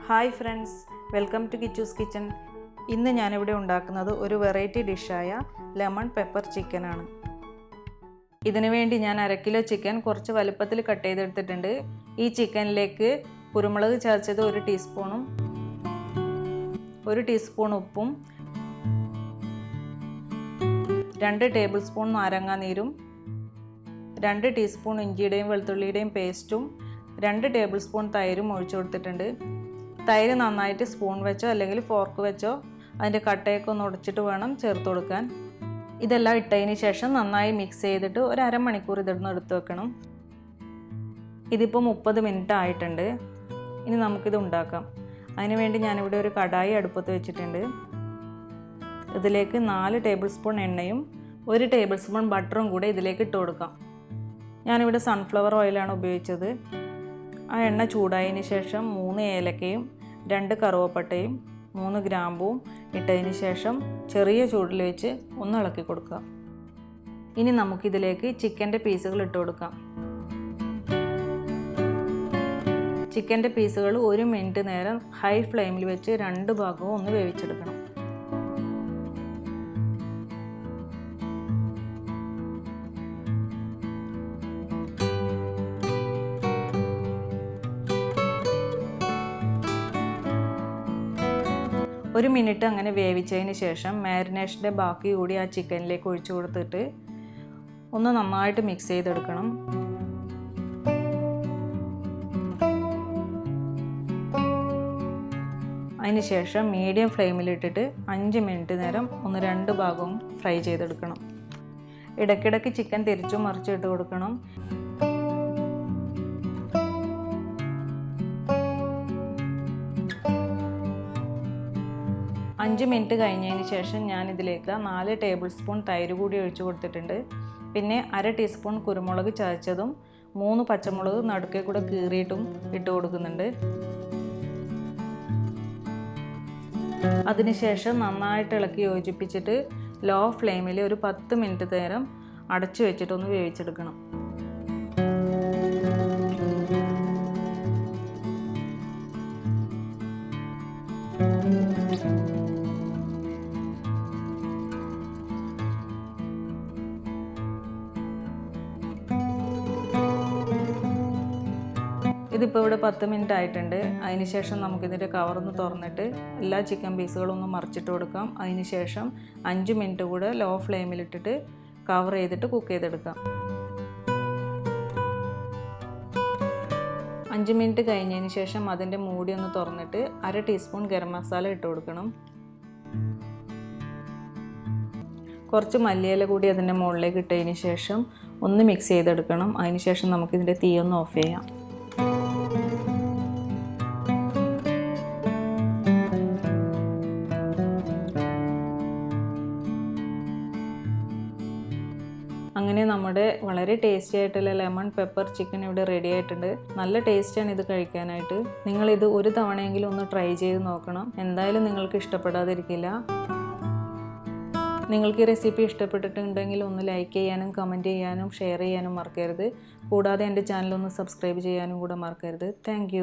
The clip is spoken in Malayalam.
Hi friends, welcome to Kichu's kitchen. ഇന്ന് ഞാനിവിടെ ഉണ്ടാക്കുന്നത് ഒരു വെറൈറ്റി ഡിഷായ ലെമൺ പെപ്പർ ചിക്കനാണ്. ഇതിനു വേണ്ടി ഞാൻ 1/2 കിലോ ചിക്കൻ കുറച്ച് വലുപ്പത്തിൽ കട്ട് ചെയ്തെടുത്തിട്ടുണ്ട്. ഈ ചിക്കനിലേക്ക് കുരുമുളക് ചതച്ചത് 1 ടീസ്പൂണും 1 ടീസ്പൂൺ ഉപ്പും 2 ടേബിൾ സ്പൂൺ നാരങ്ങാനീരും 2 ടീസ്പൂൺ ഇഞ്ചിയുടെയും വെളുത്തുള്ളിയുടെയും പേസ്റ്റും 2 ടേബിൾ സ്പൂൺ തൈരും ഒഴിച്ചു കൊടുത്തിട്ടുണ്ട്. തൈര് നന്നായിട്ട് സ്പൂൺ വെച്ചോ അല്ലെങ്കിൽ ഫോർക്ക് വെച്ചോ അതിൻ്റെ കട്ടയൊക്കെ ഒന്ന് ഉടച്ചിട്ട് വേണം ചേർത്ത് കൊടുക്കാൻ. ഇതെല്ലാം ഇട്ടതിന് ശേഷം നന്നായി മിക്സ് ചെയ്തിട്ട് ഒരു അരമണിക്കൂർ ഇതിടുന്ന് എടുത്ത് വെക്കണം. ഇതിപ്പോൾ 30 മിനിറ്റ് ആയിട്ടുണ്ട്. ഇനി നമുക്കിത് ഉണ്ടാക്കാം. അതിനുവേണ്ടി ഞാനിവിടെ ഒരു കടായി അടുപ്പത്ത് വെച്ചിട്ടുണ്ട്. ഇതിലേക്ക് 4 ടേബിൾ സ്പൂൺ എണ്ണയും 1 ടേബിൾ സ്പൂൺ ബട്ടറും കൂടെ ഇതിലേക്ക് ഇട്ട് കൊടുക്കാം. ഞാനിവിടെ സൺഫ്ലവർ ഓയിലാണ് ഉപയോഗിച്ചത്. ആ എണ്ണ ചൂടായതിന് ശേഷം 3 ഏലക്കയും 2 കറുവപ്പട്ടയും 3 ഗ്രാമ്പും ഇട്ടതിന് ശേഷം ചെറിയ ചൂടിൽ വെച്ച് ഒന്ന് ഇളക്കി കൊടുക്കുക. ഇനി നമുക്കിതിലേക്ക് ചിക്കൻ്റെ പീസുകൾ ഇട്ട് കൊടുക്കാം. ചിക്കൻ്റെ പീസുകൾ 1 മിനിറ്റ് നേരം ഹൈ ഫ്ലെയിമിൽ വെച്ച് 2 ഭാഗവും ഒന്ന് വേവിച്ചെടുക്കണം. ഒരു മിനിറ്റ് അങ്ങനെ വേവിച്ചതിന് ശേഷം മാരിനേഷൻ്റെ ബാക്കി കൂടി ആ ചിക്കനിലേക്ക് ഒഴിച്ചു കൊടുത്തിട്ട് ഒന്ന് നന്നായിട്ട് മിക്സ് ചെയ്തെടുക്കണം. അതിന് ശേഷം മീഡിയം ഫ്ലെയിമിലിട്ടിട്ട് 5 മിനിറ്റ് നേരം ഒന്ന് 2 ഭാഗവും ഫ്രൈ ചെയ്തെടുക്കണം. ഇടയ്ക്കിടയ്ക്ക് ചിക്കൻ തിരിച്ചും മറിച്ചും ഇട്ട് കൊടുക്കണം. 5 മിനിറ്റ് കഴിഞ്ഞതിന് ശേഷം ഞാനിതിലേക്ക് 4 ടേബിൾ സ്പൂൺ തൈര് കൂടി ഒഴിച്ചു കൊടുത്തിട്ടുണ്ട്. പിന്നെ 1/2 ടീസ്പൂൺ കുരുമുളക് ചതച്ചതും 3 പച്ചമുളക് നടുക്കെ കൂടെ കീറിയിട്ടും ഇട്ട് കൊടുക്കുന്നുണ്ട്. അതിനുശേഷം നന്നായിട്ട് ഇളക്കി യോജിപ്പിച്ചിട്ട് ലോ ഫ്ലെയിമിൽ ഒരു 10 മിനിറ്റ് നേരം അടച്ചു വെച്ചിട്ടൊന്ന് വേവിച്ചെടുക്കണം. ഇതിപ്പോൾ ഇവിടെ 10 മിനിറ്റ് ആയിട്ടുണ്ട്. അതിനുശേഷം നമുക്കിതിൻ്റെ കവറൊന്ന് തുറന്നിട്ട് എല്ലാ ചിക്കൻ പീസുകളും ഒന്ന് മറിച്ചിട്ട് കൊടുക്കാം. അതിനുശേഷം 5 മിനിറ്റ് കൂടെ ലോ ഫ്ലെയിമിലിട്ടിട്ട് കവർ ചെയ്തിട്ട് കുക്ക് ചെയ്തെടുക്കാം. 5 മിനിറ്റ് കഴിഞ്ഞതിന് ശേഷം അതിൻ്റെ മൂടി ഒന്ന് തുറന്നിട്ട് 1/2 ടീസ്പൂൺ ഗരം മസാല ഇട്ട് കൊടുക്കണം. കുറച്ച് മല്ലിയില കൂടി അതിൻ്റെ മുകളിലേക്ക് ഇട്ടതിന് ശേഷം ഒന്ന് മിക്സ് ചെയ്തെടുക്കണം. അതിനുശേഷം നമുക്കിതിൻ്റെ തീ ഒന്ന് ഓഫ് ചെയ്യാം. അങ്ങനെ നമ്മുടെ വളരെ ടേസ്റ്റി ആയിട്ടുള്ള ലെമൺ പെപ്പർ ചിക്കൻ ഇവിടെ റെഡി ആയിട്ടുണ്ട്. നല്ല ടേസ്റ്റാണ് ഇത് കഴിക്കാനായിട്ട്. നിങ്ങളിത് ഒരു തവണയെങ്കിലും ഒന്ന് ട്രൈ ചെയ്ത് നോക്കണം. എന്തായാലും നിങ്ങൾക്ക് ഇഷ്ടപ്പെടാതിരിക്കില്ല. നിങ്ങൾക്ക് ഈ റെസിപ്പി ഇഷ്ടപ്പെട്ടിട്ടുണ്ടെങ്കിൽ ഒന്ന് ലൈക്ക് ചെയ്യാനും കമൻറ്റ് ചെയ്യാനും ഷെയർ ചെയ്യാനും മറക്കരുത്. കൂടാതെ എൻ്റെ ചാനൽ ഒന്ന് സബ്സ്ക്രൈബ് ചെയ്യാനും കൂടെ മറക്കരുത്. താങ്ക്